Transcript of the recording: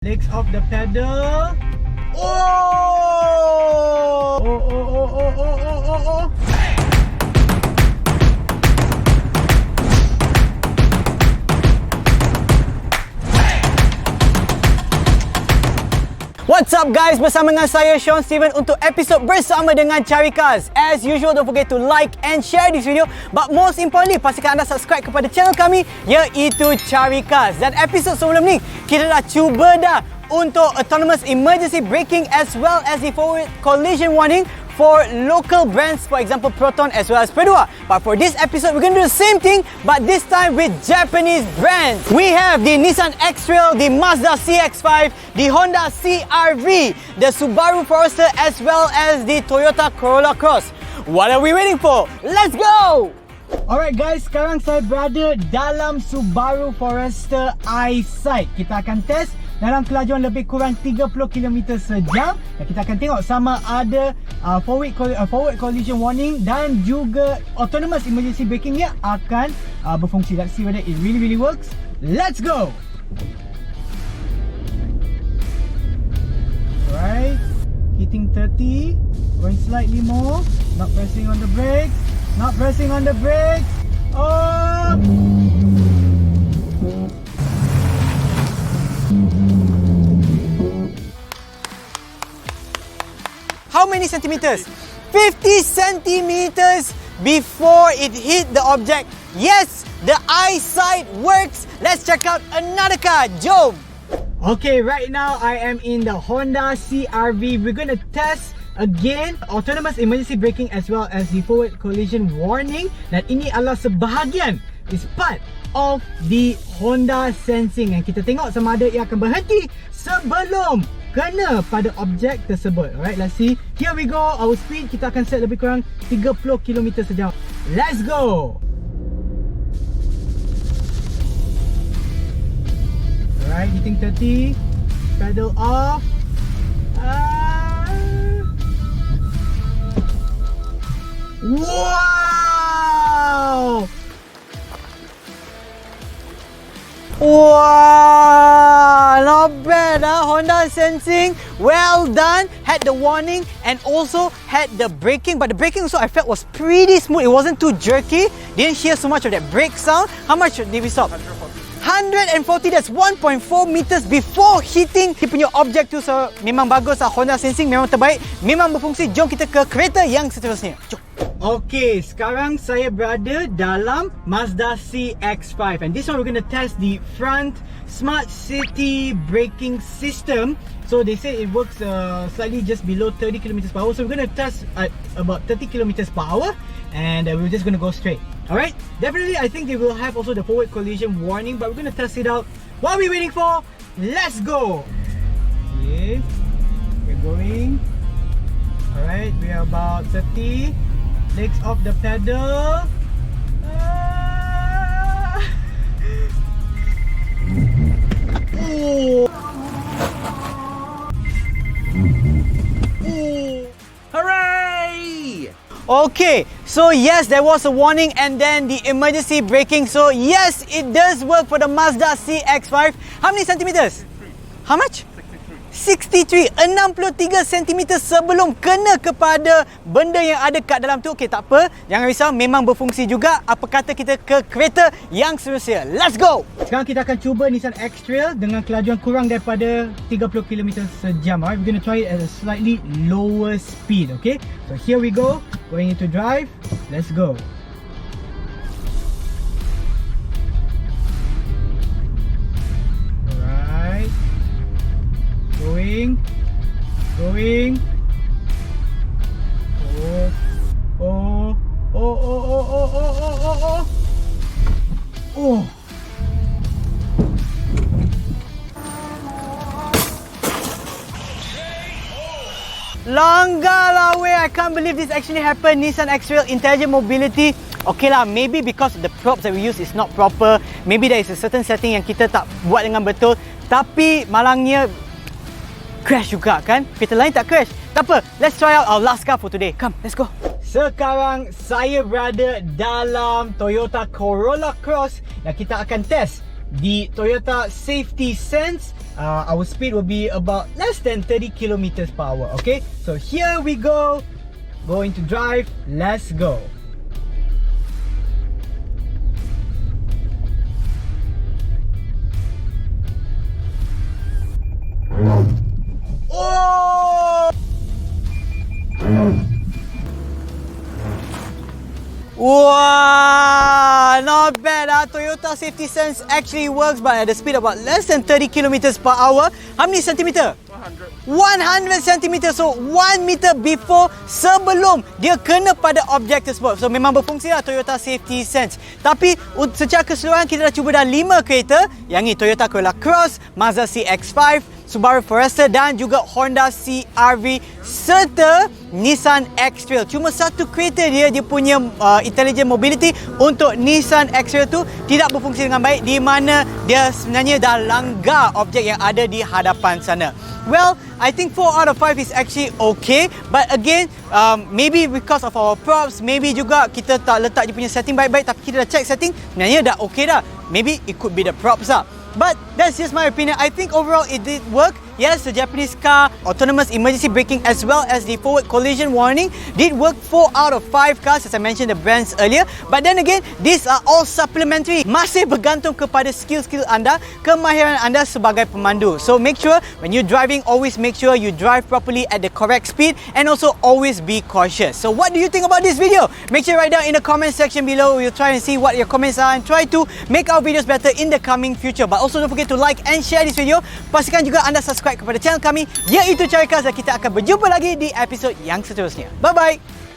Legs off the pedal. Oh! Oh. What's up guys, bersama dengan saya Sean Steven untuk episod bersama dengan Caricarz. As usual, don't forget to like and share this video, but most importantly, pastikan anda subscribe kepada channel kami, iaitu Caricarz. Dan episod sebelum ni, kita dah cuba untuk autonomous emergency braking as well as the forward collision warning for local brands, for example Proton as well as Pedua. But for this episode, we're going to do the same thing, but this time with Japanese brands. We have the Nissan X-Trail, the Mazda CX5, the Honda CRV, the Subaru Forester as well as the Toyota Corolla Cross. What are we waiting for? Let's go! Alright guys, sekarang saya berada dalam Subaru Forester eyesight. Kita akan test dalam kelajuan lebih kurang 30 km sejam dan kita akan tengok sama ada forward collision warning dan juga autonomous emergency braking nya akan berfungsi. Let's see whether it really works. Let's go! Alright, hitting 30, going slightly more, not pressing on the brakes. Oh! How many centimeters? 50 centimeters before it hit the object. Yes, the eyesight works. Let's check out another car. Jom! Okay, right now I am in the Honda CRV. We're gonna test again autonomous emergency braking as well as the forward collision warning. Dan ini adalah sebahagian, is part of the Honda sensing. Dan kita tengok sama ada ia akan berhenti sebelum kena pada objek tersebut. Alright, let's see. Here we go. Our speed kita akan set lebih kurang 30 km sejam. Let's go! Alright, hitting 30. Pedal off. Wow! Wow, not bad, Honda sensing, well done. Had the warning and also had the braking, but the braking also I felt was pretty smooth. It wasn't too jerky. Didn't hear so much of that brake sound. How much did we stop? 140, that's 1.4 meters before hitting dia punya objek tu. So memang bagus, Honda sensing memang terbaik, memang berfungsi. Jom kita ke kereta yang seterusnya. Jom. Okay, sekarang saya berada dalam Mazda CX5 and this one we're going to test the front smart city braking system. So they say it works slightly just below 30 km per hour. So we're going to test at about 30 km per hour and we're just going to go straight. Alright, definitely I think they will have also the forward collision warning, but we're going to test it out. What are we waiting for? Let's go! Okay, we're going. Alright, we are about 30. Legs off the pedal. Oh. Hooray! Okay, so yes, there was a warning and then the emergency braking. So yes, it does work for the Mazda CX5. How many centimeters? How much? 63, 63 cm sebelum kena kepada benda yang ada kat dalam tu. Okay, tak apa, jangan risau, memang berfungsi juga. Apa kata kita ke kereta yang seterusnya. Let's go! Sekarang kita akan cuba Nissan X-Trail dengan kelajuan kurang daripada 30 km sejam. Alright, we're going to try it at a slightly lower speed. Okay, so here we go, going into drive. Let's go. Going. Oh. Langgar lah weh, I can't believe this actually happened. Nissan X-Trail Intelligent Mobility. Okay lah, maybe because the props that we use is not proper. Maybe there is a certain setting yang kita tak buat dengan betul. Tapi malangnya crash juga kan? Kereta lain tak crash. Tak apa, let's try out our last car for today. Come, let's go. Sekarang saya berada dalam Toyota Corolla Cross dan kita akan test the Toyota Safety Sense. Our speed will be about less than 30 kilometers per hour. Okay, so here we go. Going to drive. Let's go. Oh! Wow, not bad. Toyota Safety Sense actually works, but at the speed about less than 30 kilometers per hour. How many centimeter? 100 centimeter. So 1 meter before, sebelum dia kena pada objek tersebut. So memang berfungsi lah Toyota Safety Sense. Tapi secara keseluruhan kita dah cuba dah 5 kereta. Yang ni Toyota Corolla Cross, Mazda CX5, Subaru Forester dan juga Honda CRV serta Nissan X-Trail. Cuma satu kereta dia punya intelligent mobility untuk Nissan X-Trail tu tidak berfungsi dengan baik, di mana dia sebenarnya dah langgar objek yang ada di hadapan sana. Well, I think 4 out of 5 is actually okay, but again, maybe because of our props, maybe juga kita tak letak dia punya setting baik-baik, tapi kita dah check setting, sebenarnya dah okay dah. Maybe it could be the props lah. But that's just my opinion. I think overall it did work. Yes, the Japanese car autonomous emergency braking as well as the forward collision warning did work 4 out of 5 cars, as I mentioned the brands earlier. But then again, these are all supplementary. Masih bergantung kepada skill-skill anda, kemahiran anda sebagai pemandu. So make sure when you're driving, always make sure you drive properly at the correct speed and also always be cautious. So what do you think about this video? Make sure you write down in the comment section below. We'll try and see what your comments are and try to make our videos better in the coming future. But also don't forget to like and share this video. Pastikan juga anda subscribe kepada channel kami, iaitu Caricarz, dan kita akan berjumpa lagi di episod yang seterusnya. Bye bye.